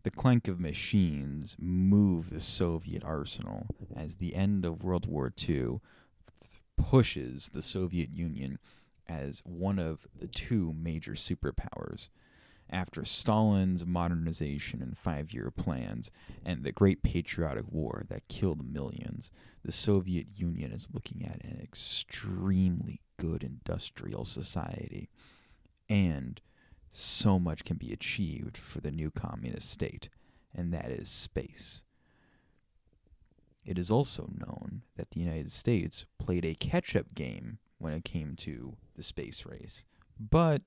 The clank of machines moved the Soviet arsenal as the end of World War II pushes the Soviet Union as one of the two major superpowers. After Stalin's modernization and 5-year plans and the Great Patriotic War that killed millions, the Soviet Union is looking at an extremely good industrial society. And so much can be achieved for the new communist state, and that is space. It is also known that the United States played a catch-up game when it came to the space race, but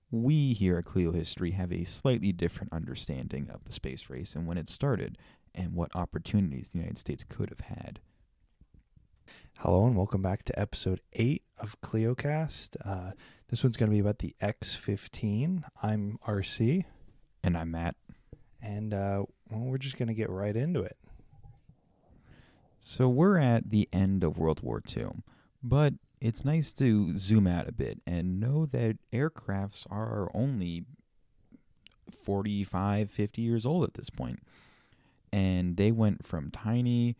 we here at Clio History have a slightly different understanding of the space race and when it started and what opportunities the United States could have had. Hello and welcome back to episode 8 of Kleiocast. This one's going to be about the X-15. I'm RC. And I'm Matt. And we're just going to get right into it. So we're at the end of World War II, but it's nice to zoom out a bit and know that aircrafts are only 45, 50 years old at this point. And they went from tiny,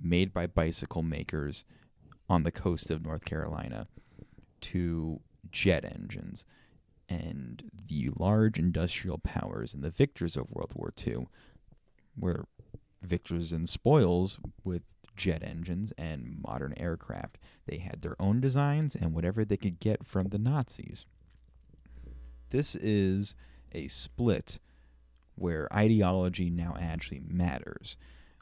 made by bicycle makers on the coast of North Carolina, to jet engines. And the large industrial powers and the victors of World War II were victors and spoils with jet engines and modern aircraft. They had their own designs and whatever they could get from the Nazis. This is a split where ideology now actually matters.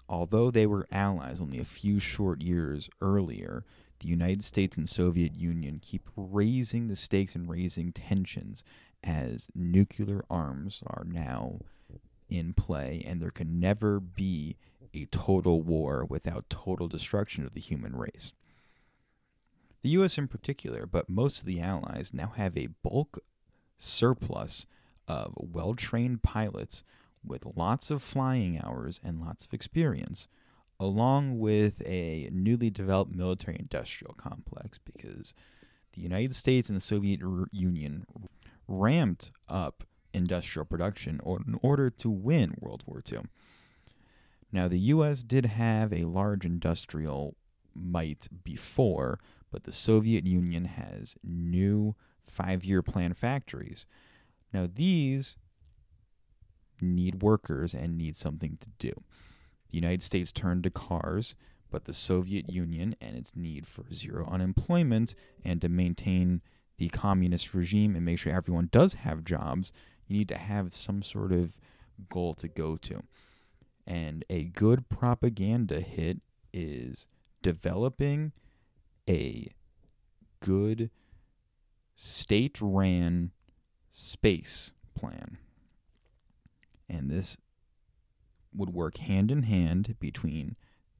Although they were allies only a few short years earlier, the United States and Soviet Union keep raising the stakes and raising tensions as nuclear arms are now in play, and there can never be a total war without total destruction of the human race. The U.S. in particular, but most of the allies, now have a bulk surplus of well-trained pilots with lots of flying hours and lots of experience, along with a newly developed military-industrial complex, because the United States and the Soviet Union ramped up industrial production in order to win World War II. Now, the U.S. did have a large industrial might before, but the Soviet Union has new 5-year plan factories. Now, these need workers and need something to do. The United States turned to cars, but the Soviet Union and its need for zero unemployment and to maintain the communist regime and make sure everyone does have jobs, you need to have some sort of goal to go to. And a good propaganda hit is developing a good state-ran space plan. And this would work hand in hand between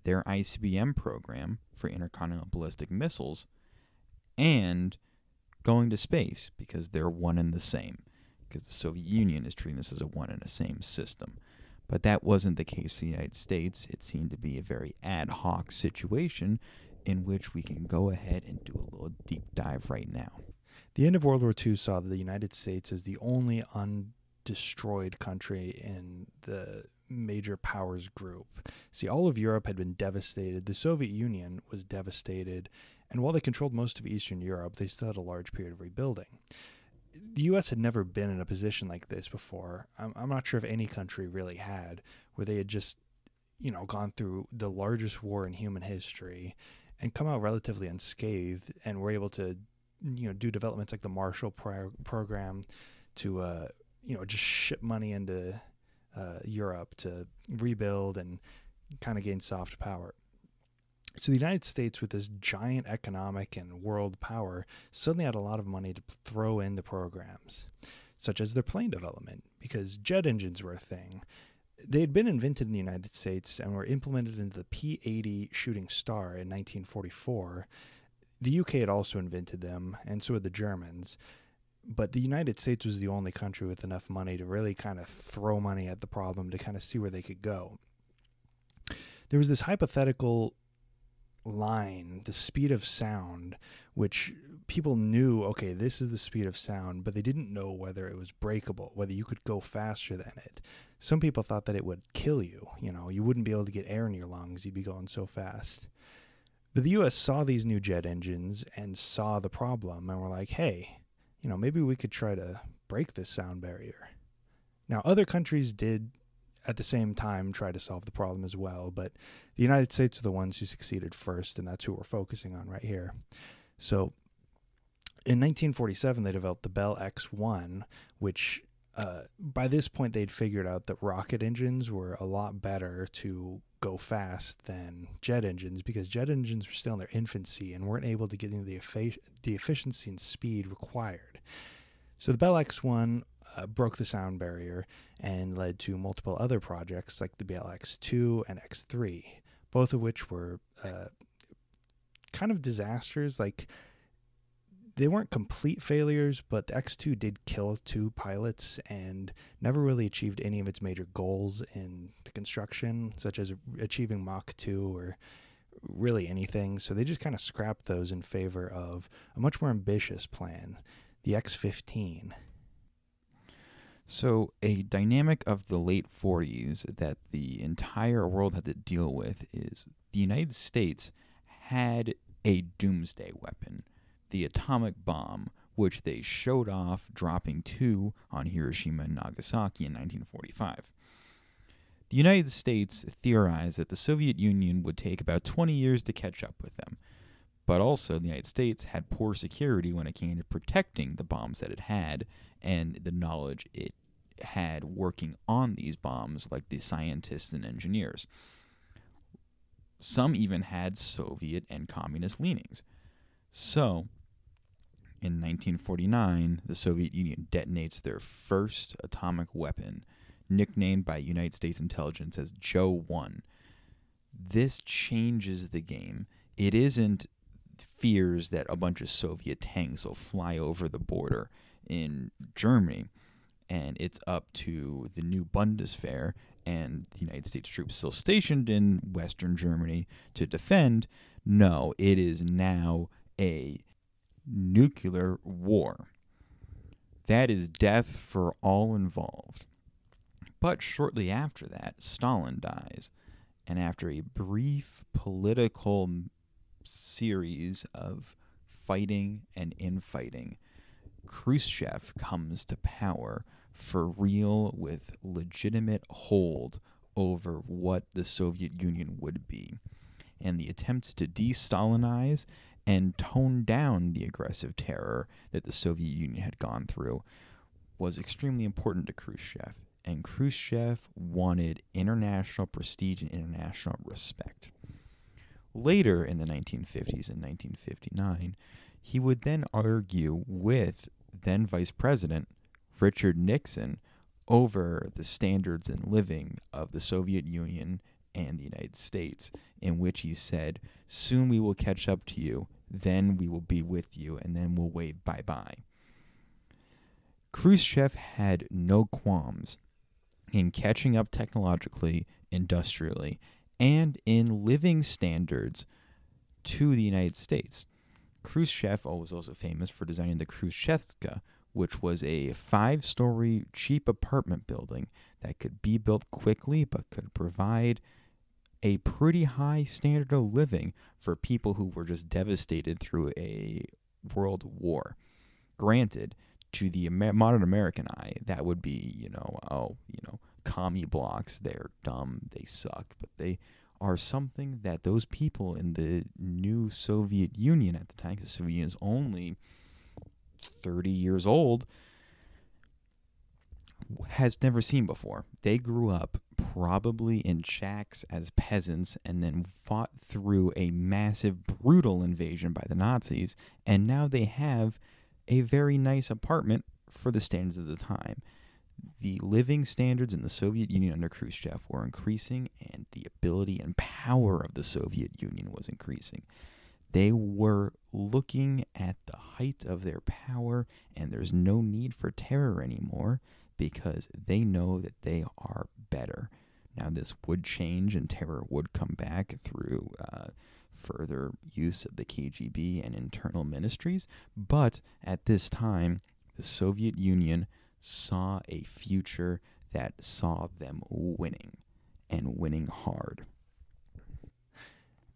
their ICBM program for intercontinental ballistic missiles and going to space, because they're one and the same, because the Soviet Union is treating this as a one and the same system. But that wasn't the case for the United States. It seemed to be a very ad hoc situation in which we can go ahead and do a little deep dive right now. The end of World War II saw the United States as the only undestroyed country in the major powers group. See, all of Europe had been devastated. The Soviet Union was devastated. And while they controlled most of Eastern Europe, they still had a large period of rebuilding. The U.S. had never been in a position like this before. I'm not sure if any country really had, where they had just, gone through the largest war in human history and come out relatively unscathed, and were able to, do developments like the Marshall Program to, just ship money into Europe to rebuild and kind of gain soft power. So the United States, with this giant economic and world power, suddenly had a lot of money to throw in the programs, such as their plane development, because jet engines were a thing. They had been invented in the United States and were implemented into the P-80 Shooting Star in 1944. The UK had also invented them, and so had the Germans. But the United States was the only country with enough money to really kind of throw money at the problem to kind of see where they could go. There was this hypothetical line, the speed of sound, which people knew, okay, this is the speed of sound, but they didn't know whether it was breakable, whether you could go faster than it. Some people thought that it would kill you. You wouldn't be able to get air in your lungs. You'd be going so fast. But the U.S. saw these new jet engines and saw the problem and were like, hey, maybe we could try to break this sound barrier. Now, other countries did at the same time try to solve the problem as well, but the United States are the ones who succeeded first, and that's who we're focusing on right here. So in 1947, they developed the Bell X-1, which by this point they'd figured out that rocket engines were a lot better to go fast than jet engines, because jet engines were still in their infancy and weren't able to get into the efficiency and speed required. So the Bell X-1 broke the sound barrier and led to multiple other projects like the Bell X-2 and X-3, both of which were kind of disasters. Like, they weren't complete failures, but the X-2 did kill 2 pilots and never really achieved any of its major goals in the construction, such as achieving Mach 2 or really anything. So they just kind of scrapped those in favor of a much more ambitious plan, the X-15. So a dynamic of the late 40s that the entire world had to deal with is the United States had a doomsday weapon, the atomic bomb, which they showed off dropping 2 on Hiroshima and Nagasaki in 1945. The United States theorized that the Soviet Union would take about 20 years to catch up with them, but also the United States had poor security when it came to protecting the bombs that it had and the knowledge it had working on these bombs, like the scientists and engineers. Some even had Soviet and communist leanings. So, in 1949, the Soviet Union detonates their first atomic weapon, nicknamed by United States intelligence as Joe 1. This changes the game. It isn't fears that a bunch of Soviet tanks will fly over the border in Germany, and it's up to the new Bundeswehr and the United States troops still stationed in Western Germany to defend. No, it is now a nuclear war. That is death for all involved. But shortly after that, Stalin dies, and after a brief political series of fighting and infighting, Khrushchev comes to power for real with legitimate hold over what the Soviet Union would be. And the attempt to de-Stalinize and tone down the aggressive terror that the Soviet Union had gone through was extremely important to Khrushchev. And Khrushchev wanted international prestige and international respect. Later in the 1950s and 1959, he would then argue with then Vice President Richard Nixon over the standards and living of the Soviet Union and the United States, in which he said, soon we will catch up to you, then we will be with you, and then we'll wave bye-bye. Khrushchev had no qualms in catching up technologically, industrially, and in living standards to the United States. Khrushchev was also famous for designing the Khrushchevka, which was a 5-story cheap apartment building that could be built quickly but could provide a pretty high standard of living for people who were just devastated through a world war. Granted, to the modern American eye, that would be, commie blocks, they're dumb, they suck, but they are something that those people in the new Soviet Union at the time, because the Soviet Union is only 30 years old, has never seen before. They grew up probably in shacks as peasants and then fought through a massive, brutal invasion by the Nazis, and now they have a very nice apartment for the standards of the time. The living standards in the Soviet Union under Khrushchev were increasing, and the ability and power of the Soviet Union was increasing. They were looking at the height of their power, and there's no need for terror anymore because they know that they are better. Now, this would change, and terror would come back through further use of the KGB and internal ministries. But at this time, the Soviet Union saw a future that saw them winning, and winning hard.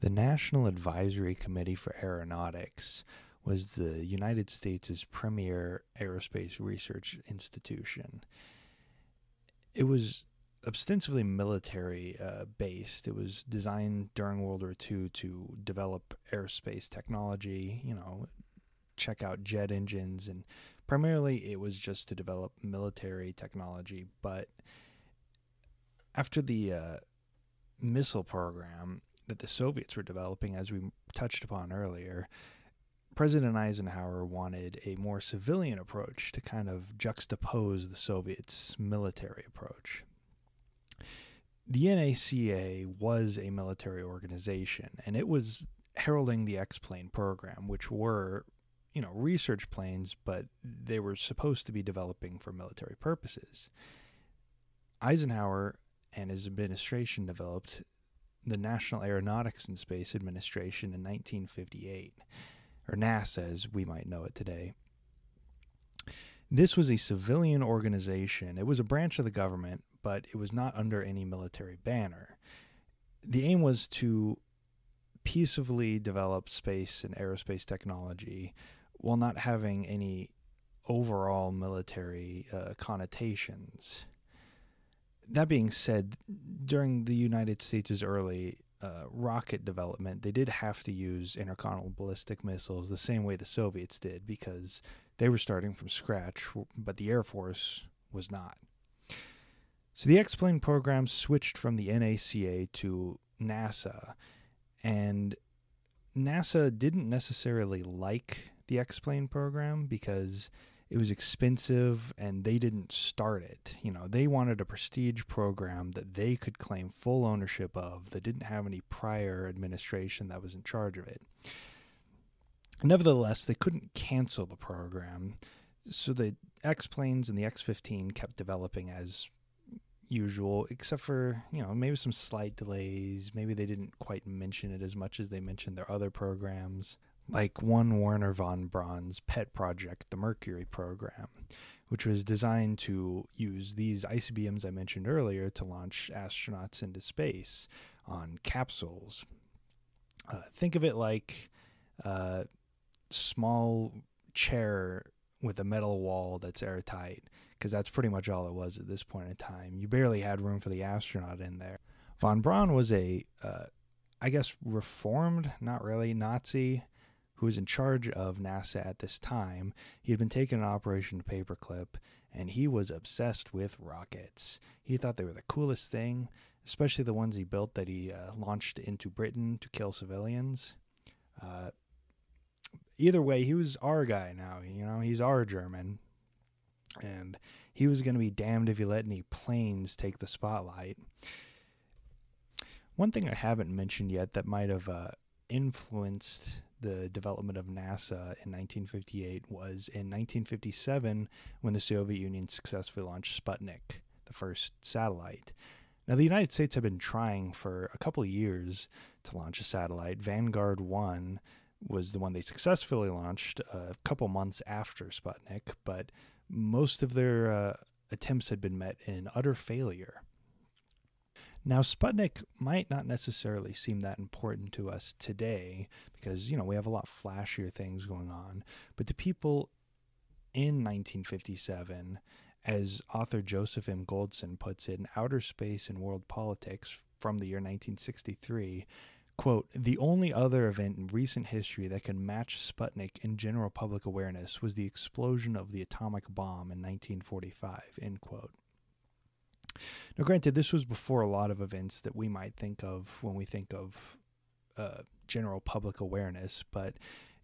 The National Advisory Committee for Aeronautics was the United States' premier aerospace research institution. It was ostensibly military based. It was designed during World War II to develop aerospace technology, check out jet engines, and primarily it was just to develop military technology. But after the missile program that the Soviets were developing, as we touched upon earlier, President Eisenhower wanted a more civilian approach to kind of juxtapose the Soviets' military approach. The NACA was a military organization, and it was heralding the X-plane program, which were, research planes, but they were supposed to be developing for military purposes. Eisenhower and his administration developed the National Aeronautics and Space Administration in 1958, or NASA as we might know it today. This was a civilian organization. It was a branch of the government, but it was not under any military banner. The aim was to peaceably develop space and aerospace technology while not having any overall military connotations. That being said, during the United States' early rocket development, they did have to use intercontinental ballistic missiles the same way the Soviets did, because they were starting from scratch, but the Air Force was not. So the X-plane program switched from the NACA to NASA, and NASA didn't necessarily like the X-plane program because it was expensive and they didn't start it. They wanted a prestige program that they could claim full ownership of, that didn't have any prior administration that was in charge of it. Nevertheless, they couldn't cancel the program, so the X-planes and the X-15 kept developing as usual, except for, maybe some slight delays. Maybe they didn't quite mention it as much as they mentioned their other programs, like one Wernher von Braun's pet project, the Mercury program, which was designed to use these ICBMs I mentioned earlier to launch astronauts into space on capsules. Think of it like a small chair with a metal wall that's airtight, because that's pretty much all it was at this point in time. You barely had room for the astronaut in there. Von Braun was a, reformed, not really, Nazi, who was in charge of NASA at this time. He had been taking an Operation Paperclip, and he was obsessed with rockets. He thought they were the coolest thing, especially the ones he built that he launched into Britain to kill civilians. Either way, he was our guy now. He's our German. And he was going to be damned if he let any planes take the spotlight. One thing I haven't mentioned yet that might have influenced the development of NASA in 1958 was in 1957 when the Soviet Union successfully launched Sputnik, the first satellite. Now, the United States had been trying for a couple of years to launch a satellite. Vanguard 1 was the one they successfully launched a couple months after Sputnik, but most of their attempts had been met in utter failure. Now, Sputnik might not necessarily seem that important to us today because, we have a lot flashier things going on. But to people in 1957, as author Joseph M. Goldson puts it in Outer Space and World Politics from the year 1963, quote, "The only other event in recent history that can match Sputnik in general public awareness was the explosion of the atomic bomb in 1945, end quote. Now, granted, this was before a lot of events that we might think of when we think of general public awareness, but,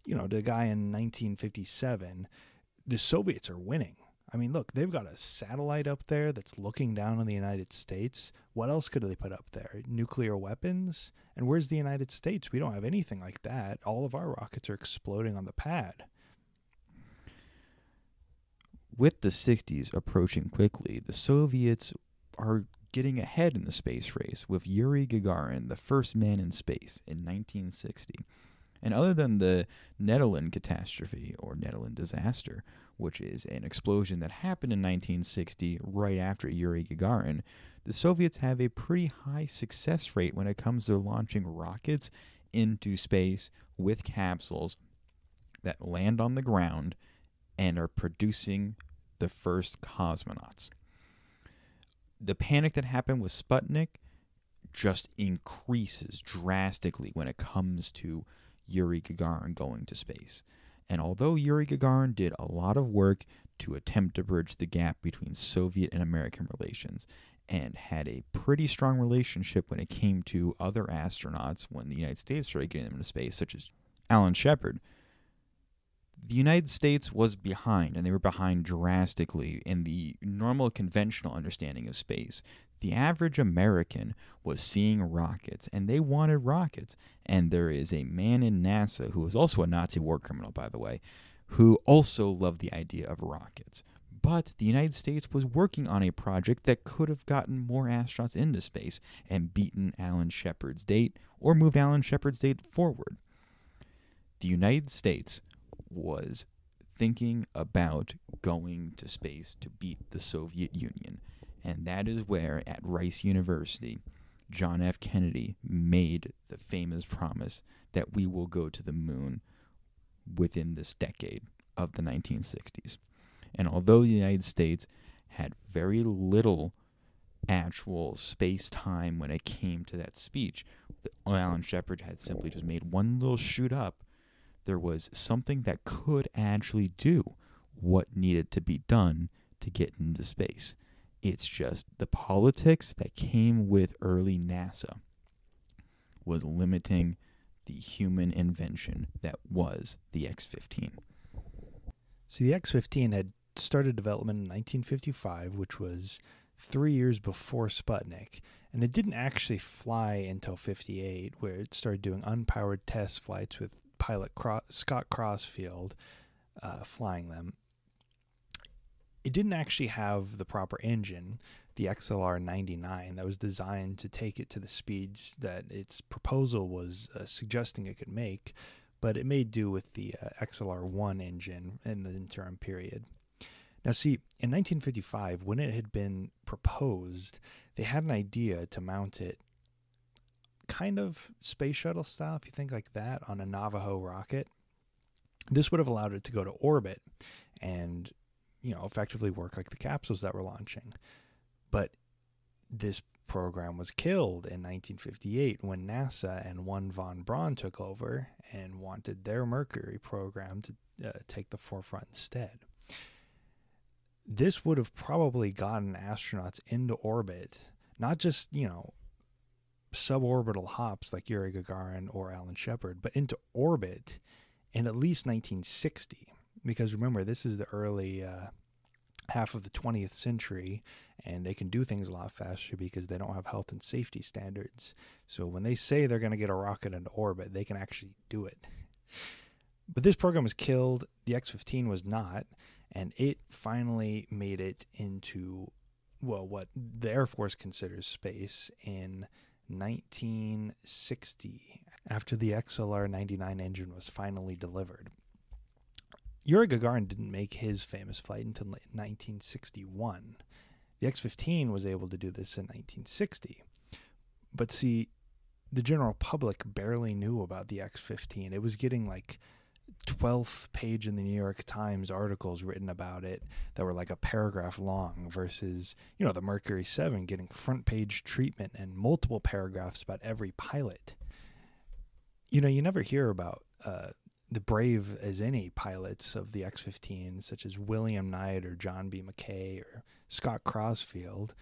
the guy in 1957, the Soviets are winning. I mean, look, they've got a satellite up there that's looking down on the United States. What else could they put up there? Nuclear weapons? And where's the United States? We don't have anything like that. All of our rockets are exploding on the pad. With the 60s approaching quickly, the Soviets are getting ahead in the space race, with Yuri Gagarin, the first man in space, in 1960. And other than the Nedelin catastrophe, or Nedelin disaster, which is an explosion that happened in 1960 right after Yuri Gagarin, the Soviets have a pretty high success rate when it comes to launching rockets into space with capsules that land on the ground and are producing the first cosmonauts. The panic that happened with Sputnik just increases drastically when it comes to Yuri Gagarin going to space. And although Yuri Gagarin did a lot of work to attempt to bridge the gap between Soviet and American relations, and had a pretty strong relationship when it came to other astronauts when the United States started getting them into space, such as Alan Shepard, the United States was behind, and they were behind drastically in the normal conventional understanding of space. The average American was seeing rockets, and they wanted rockets. And there is a man in NASA, who was also a Nazi war criminal, by the way, who also loved the idea of rockets. But the United States was working on a project that could have gotten more astronauts into space and beaten Alan Shepard's date, or moved Alan Shepard's date forward. The United States was thinking about going to space to beat the Soviet Union. And that is where, at Rice University, John F. Kennedy made the famous promise that we will go to the moon within this decade of the 1960s. And although the United States had very little actual space-time when it came to that speech, Alan Shepard had simply just made one little shoot up, there was something that could actually do what needed to be done to get into space. It's just the politics that came with early NASA was limiting the human invention that was the X-15. So the X-15 had started development in 1955, which was 3 years before Sputnik, and it didn't actually fly until 58, where it started doing unpowered test flights with pilot Scott Crossfield flying them. It didn't actually have the proper engine, the XLR-99, that was designed to take it to the speeds that its proposal was suggesting it could make, but it made do with the XLR-1 engine in the interim period. Now see, in 1955, when it had been proposed, they had an idea to mount it kind of Space Shuttle style, if you think like that, on a Navajo rocket. This would have allowed it to go to orbit and, effectively work like the capsules that were launching. But this program was killed in 1958 when NASA and one von Braun took over and wanted their Mercury program to take the forefront instead. This would have probably gotten astronauts into orbit, not just, suborbital hops like Yuri Gagarin or Alan Shepard, but into orbit in at least 1960. Because remember, this is the early half of the 20th century, and they can do things a lot faster because they don't have health and safety standards. So when they say they're going to get a rocket into orbit, they can actually do it. But this program was killed. The X-15 was not, and it finally made it into, what the Air Force considers space in 1960, after the XLR-99 engine was finally delivered. Yuri Gagarin didn't make his famous flight until 1961. The X-15 was able to do this in 1960. But see, the general public barely knew about the X-15. It was getting like 12th page in the New York Times articles written about it that were like a paragraph long versus, the Mercury 7 getting front page treatment and multiple paragraphs about every pilot. You never hear about the brave as any pilots of the X-15, such as William Knight or John B. McKay or Scott Crossfield,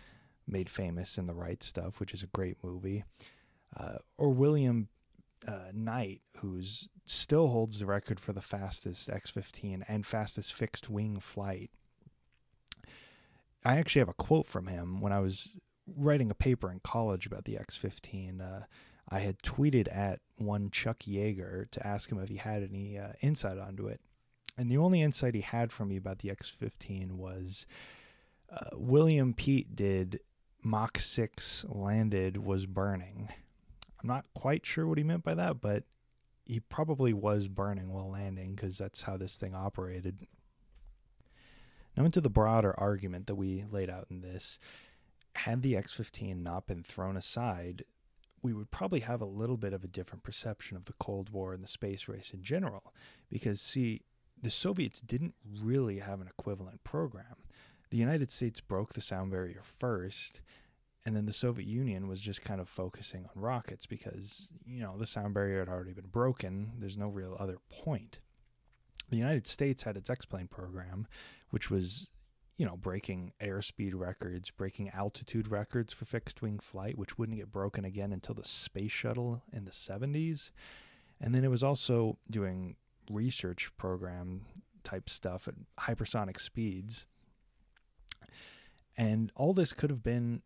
made famous in The Right Stuff, which is a great movie, or William Knight, who's still holds the record for the fastest X-15 and fastest fixed wing flight. I actually have a quote from him when I was writing a paper in college about the X-15. I had tweeted at one Chuck Yeager to ask him if he had any insight onto it. And the only insight he had from me about the X-15 was William Pete did Mach 6 landed was burning. I'm not quite sure what he meant by that, but he probably was burning while landing because that's how this thing operated. Now into the broader argument that we laid out in this, had the X-15 not been thrown aside, we would probably have a little bit of a different perception of the Cold War and the space race in general. Because, see, the Soviets didn't really have an equivalent program. The United States broke the sound barrier first, and then the Soviet Union was just kind of focusing on rockets because, the sound barrier had already been broken. There's no real other point. The United States had its X-plane program, which was, breaking airspeed records, breaking altitude records for fixed-wing flight, which wouldn't get broken again until the Space Shuttle in the 70s. And then it was also doing research program type stuff at hypersonic speeds. And all this could have been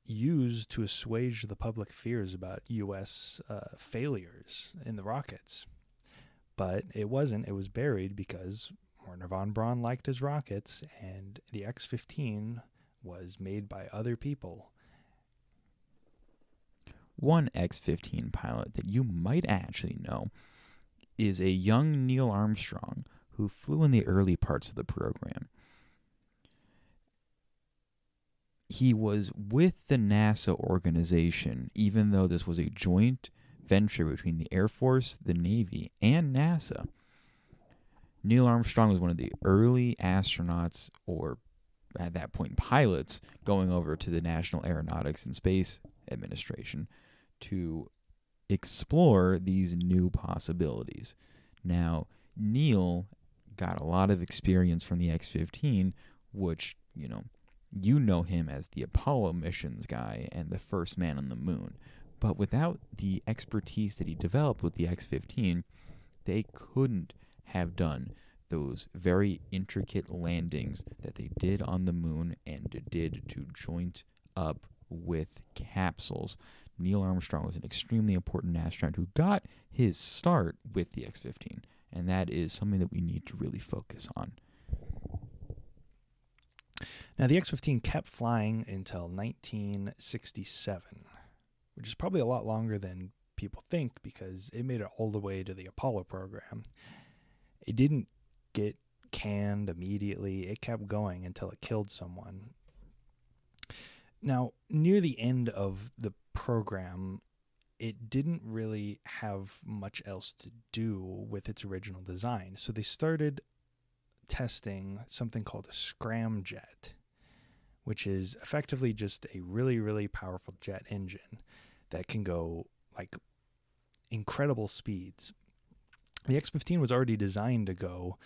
used to assuage the public fears about U.S. Failures in the rockets. But it wasn't. It was buried because Wernher von Braun liked his rockets, and the X-15 was made by other people. One X-15 pilot that you might actually know is a young Neil Armstrong who flew in the early parts of the program. He was with the NASA organization, even though this was a joint venture between the Air Force, the Navy, and NASA. Neil Armstrong was one of the early astronauts, or at that point pilots, going over to the National Aeronautics and Space Administration to explore these new possibilities. Now, Neil got a lot of experience from the X-15, which, you know him as the Apollo missions guy and the first man on the moon. But without the expertise that he developed with the X-15, they couldn't have done those very intricate landings that they did on the moon and did to joint up with capsules. Neil Armstrong was an extremely important astronaut who got his start with the X-15, and that is something that we need to really focus on. Now, the X-15 kept flying until 1967, which is probably a lot longer than people think because it made it all the way to the Apollo program. It didn't get canned immediately. It kept going until it killed someone. Now, near the end of the program, it didn't really have much else to do with its original design. So they started testing something called a Scramjet, which is effectively just a really, really powerful jet engine that can go like incredible speeds. The X-15 was already designed to go,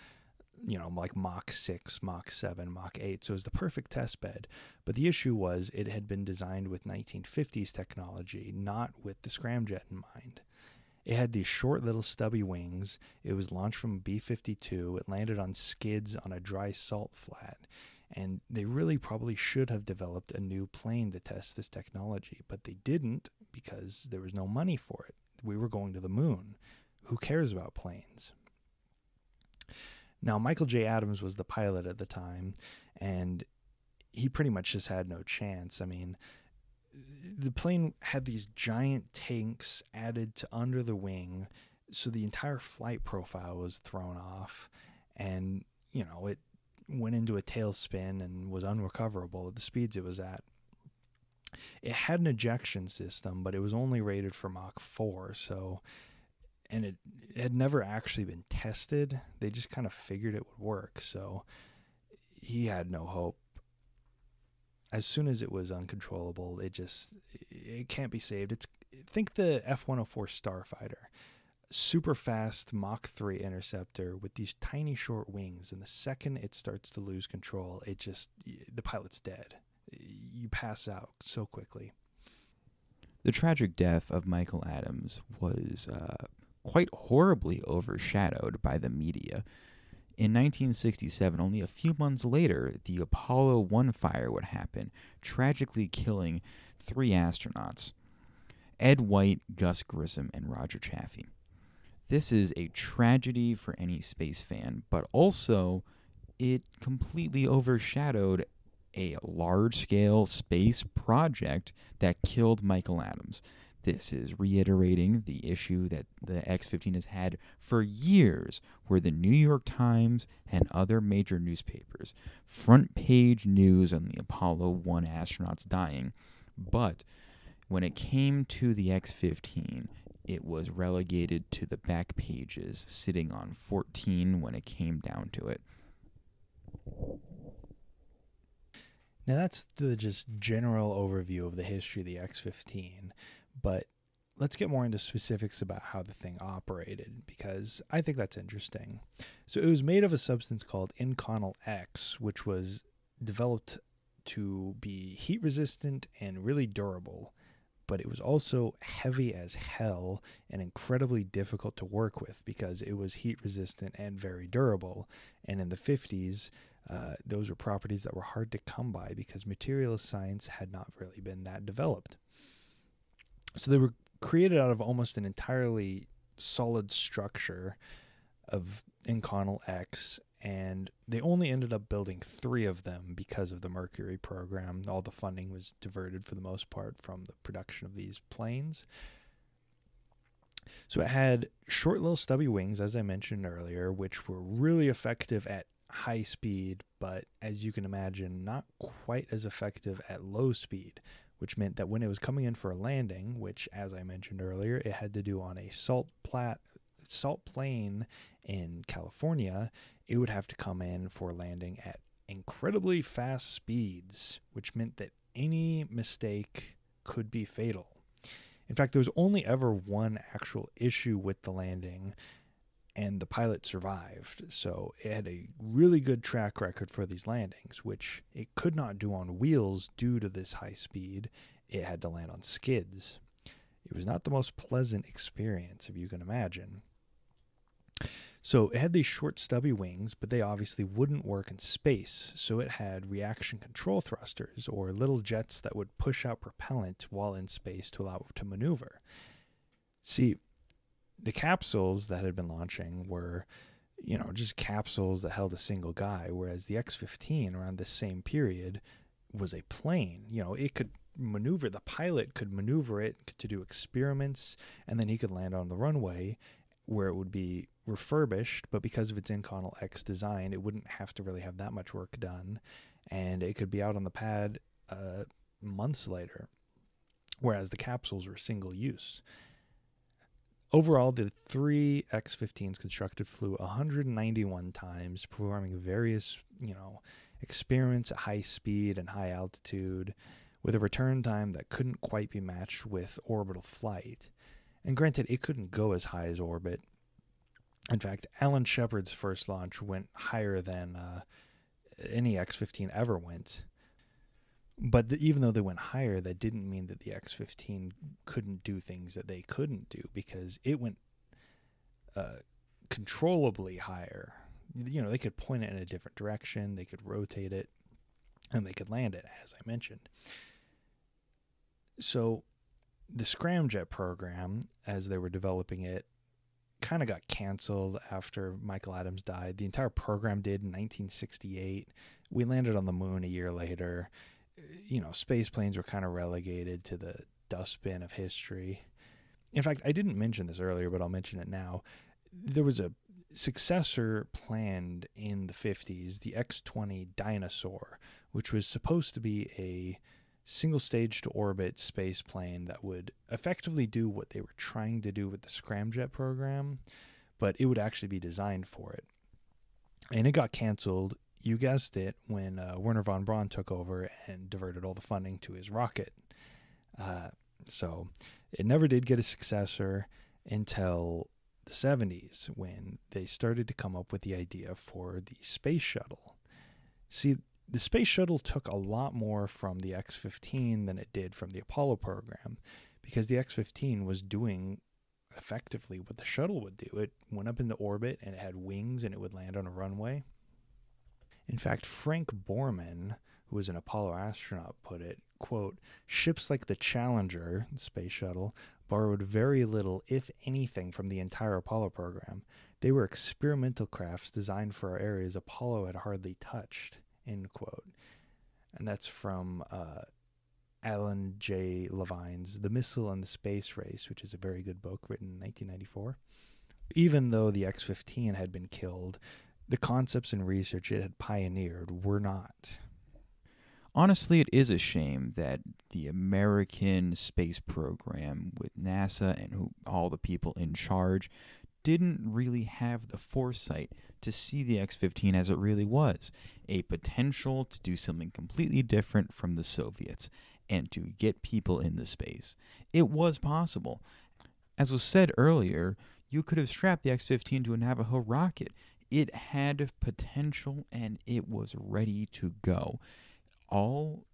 like Mach 6, Mach 7, Mach 8, so it was the perfect test bed. But the issue was it had been designed with 1950s technology, not with the Scramjet in mind. It had these short little stubby wings. It was launched from B-52. It landed on skids on a dry salt flat. And they really probably should have developed a new plane to test this technology, but they didn't because there was no money for it. We were going to the moon. Who cares about planes? Now, Michael J. Adams was the pilot at the time, and he pretty much just had no chance. I mean, the plane had these giant tanks added to under the wing, so the entire flight profile was thrown off, and, it went into a tailspin and was unrecoverable at the speeds it was at. It had an ejection system, but it was only rated for Mach 4, and it had never actually been tested. They just kind of figured it would work, so he had no hope. As soon as it was uncontrollable, it can't be saved. Think the F-104 Starfighter. Super fast Mach 3 interceptor with these tiny short wings, and the second it starts to lose control, the pilot's dead. You pass out so quickly. The tragic death of Michael Adams was quite horribly overshadowed by the media. In 1967, only a few months later, the Apollo 1 fire would happen, tragically killing 3 astronauts: Ed White, Gus Grissom, and Roger Chaffee. This is a tragedy for any space fan, but also it completely overshadowed a large-scale space project that killed Michael Adams. This is reiterating the issue that the X-15 has had for years, where the New York Times and other major newspapers front page news on the Apollo 1 astronauts dying. But when it came to the X-15, it was relegated to the back pages, sitting on 14 when it came down to it. Now that's the just general overview of the history of the X-15, but let's get more into specifics about how the thing operated, because I think that's interesting. So it was made of a substance called Inconel X, which was developed to be heat resistant and really durable, but it was also heavy as hell and incredibly difficult to work with because it was heat resistant and very durable. And in the 50s, those were properties that were hard to come by because materialist science had not really been that developed. So they were created out of almost an entirely solid structure of Inconel X, and they only ended up building 3 of them because of the Mercury program. All the funding was diverted for the most part from the production of these planes. So it had short little stubby wings, as I mentioned earlier, which were really effective at high speed, but as you can imagine, not quite as effective at low speed, which meant that when it was coming in for a landing, which, as I mentioned earlier, it had to do on a salt plain in California, it would have to come in for landing at incredibly fast speeds, which meant that any mistake could be fatal. In fact, there was only ever one actual issue with the landing, and the pilot survived. So it had a really good track record for these landings, which it could not do on wheels due to this high speed. It had to land on skids. It was not the most pleasant experience, if you can imagine. So it had these short stubby wings, but they obviously wouldn't work in space. So it had reaction control thrusters, or little jets that would push out propellant while in space to allow it to maneuver. See, the capsules that had been launching were, just capsules that held a single guy, whereas the X-15 around this same period was a plane. It could maneuver, the pilot could maneuver it to do experiments, and then he could land on the runway where it would be refurbished, but because of its Inconel X design, it wouldn't have to really have that much work done, and it could be out on the pad months later, whereas the capsules were single use. Overall, the 3 X-15s constructed flew 191 times, performing various, experiments at high speed and high altitude, with a return time that couldn't quite be matched with orbital flight. And granted, it couldn't go as high as orbit. In fact, Alan Shepard's first launch went higher than any X-15 ever went. But even though they went higher, that didn't mean that the X-15 couldn't do things that they couldn't do, because it went controllably higher. They could point it in a different direction, they could rotate it, and they could land it, as I mentioned. So the Scramjet program, as they were developing it, kind of got canceled after Michael Adams died. The entire program did in 1968. We landed on the moon a year later. Space planes were kind of relegated to the dustbin of history. In fact, I didn't mention this earlier, but I'll mention it now. There was a successor planned in the 50s, the X-20 Dinosaur, which was supposed to be a single-stage to orbit space plane that would effectively do what they were trying to do with the Scramjet program, but it would actually be designed for it. And it got canceled, you guessed it, when Wernher von Braun took over and diverted all the funding to his rocket. So it never did get a successor until the 70s, when they started to come up with the idea for the Space Shuttle. See, the Space Shuttle took a lot more from the X-15 than it did from the Apollo program, because the X-15 was doing effectively what the shuttle would do. It went up into orbit, and it had wings, and it would land on a runway. In fact, Frank Borman, who was an Apollo astronaut, put it, quote, "Ships like the Challenger, the Space Shuttle, borrowed very little, if anything, from the entire Apollo program. They were experimental crafts designed for areas Apollo had hardly touched," end quote. And that's from Alan J. Levine's The Missile and the Space Race, which is a very good book written in 1994. Even though the X-15 had been killed, the concepts and research it had pioneered were not. Honestly, it is a shame that the American space program with NASA and all the people in charge didn't really have the foresight to see the X-15 as it really was, a potential to do something completely different from the Soviets and to get people into space. It was possible. As was said earlier, you could have strapped the X-15 to a Navajo rocket. It had potential and it was ready to go. All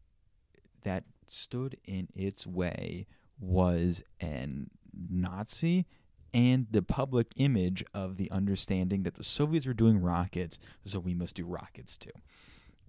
that stood in its way was an Nazi and the public image of the understanding that the Soviets were doing rockets, so we must do rockets too.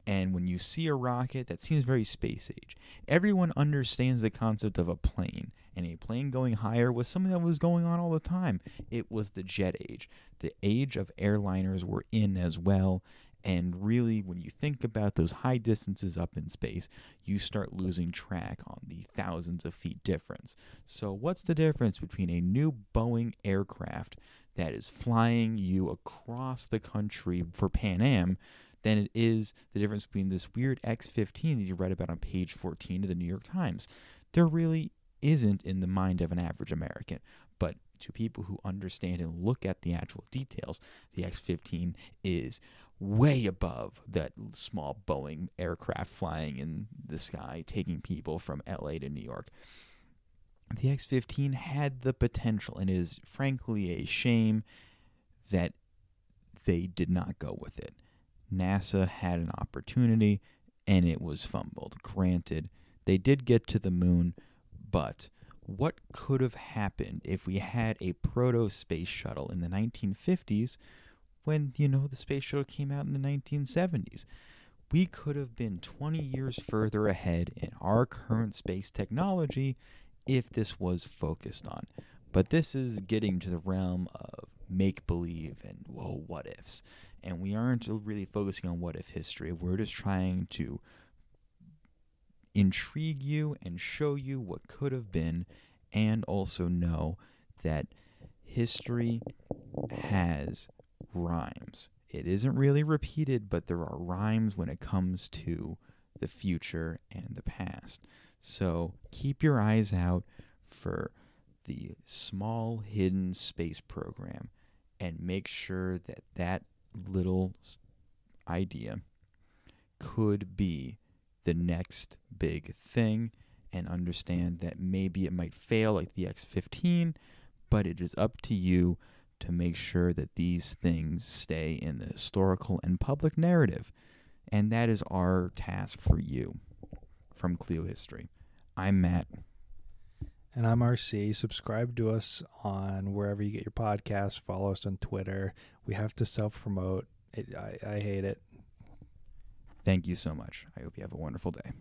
And when you see a rocket that seems very space age, everyone understands the concept of a plane. And a plane going higher was something that was going on all the time. It was the jet age. The age of airliners were in as well. And really, when you think about those high distances up in space, you start losing track on the thousands of feet difference. So what's the difference between a new Boeing aircraft that is flying you across the country for Pan Am than it is the difference between this weird X-15 that you read about on page 14 of the New York Times? There really isn't in the mind of an average American. But to people who understand and look at the actual details, the X-15 is way above that small Boeing aircraft flying in the sky, taking people from LA to New York. The X-15 had the potential, and it is frankly a shame that they did not go with it. NASA had an opportunity, and it was fumbled. Granted, they did get to the moon, but what could have happened if we had a proto-space shuttle in the 1950s when, the space shuttle came out in the 1970s? We could have been 20 years further ahead in our current space technology if this was focused on. But this is getting to the realm of make-believe and, what-ifs. And we aren't really focusing on what-if history. We're just trying to intrigue you and show you what could have been, and also know that history has rhymes. It isn't really repeated, but there are rhymes when it comes to the future and the past. So keep your eyes out for the small hidden space program and make sure that that little idea could be the next big thing, and understand that maybe it might fail like the X-15, but it is up to you to make sure that these things stay in the historical and public narrative. And that is our task for you from Clio History. I'm Matt. And I'm RC. Subscribe to us on wherever you get your podcasts. Follow us on Twitter. We have to self-promote. I hate it. Thank you so much. I hope you have a wonderful day.